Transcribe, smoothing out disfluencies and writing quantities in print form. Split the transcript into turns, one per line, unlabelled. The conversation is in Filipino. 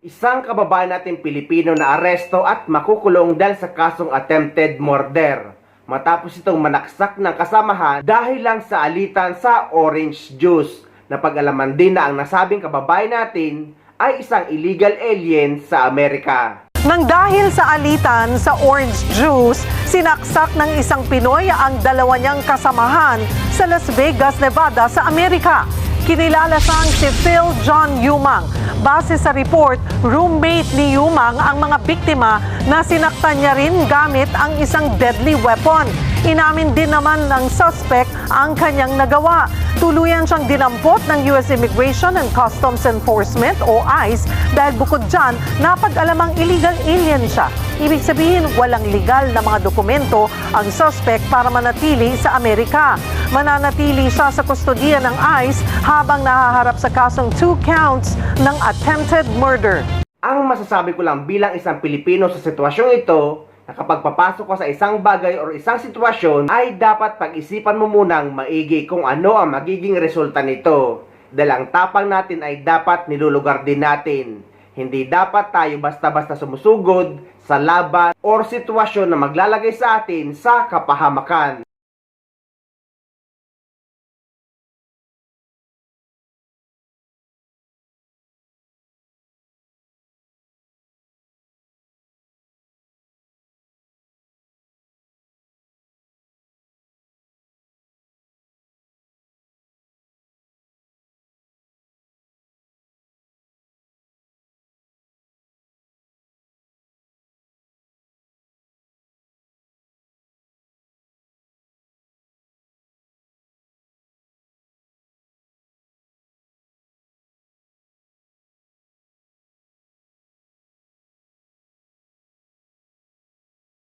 Isang kababayan nating Pilipino na aresto at makukulong dahil sa kasong attempted murder matapos itong manaksak ng kasamahan dahil lang sa alitan sa orange juice. Napag-alaman din na ang nasabing kababayan natin ay isang illegal alien sa Amerika.
Nang dahil sa alitan sa orange juice, sinaksak ng isang Pinoy ang dalawa niyang kasamahan sa Las Vegas, Nevada sa Amerika. Kinilala siyang si Phil John Yumang. Base sa report, roommate ni Yumang ang mga biktima na sinaktan niya rin gamit ang isang deadly weapon. Inamin din naman ng suspect ang kanyang nagawa. Tuluyan siyang dinampot ng US Immigration and Customs Enforcement o ICE dahil bukod dyan, napag-alamang illegal alien siya. Ibig sabihin, walang legal na mga dokumento ang suspect para manatili sa Amerika. Mananatili siya sa kustodiya ng ICE habang nahaharap sa kasong 2 counts ng attempted murder.
Ang masasabi ko lang bilang isang Pilipino sa sitwasyong ito, na kapag papasok ka sa isang bagay o isang sitwasyon, ay dapat pag-isipan mo munang maigi kung ano ang magiging resulta nito. Dahil ang tapang natin ay dapat nilulugar din natin. Hindi dapat tayo basta-basta sumusugod sa laban o sitwasyon na maglalagay sa atin sa kapahamakan.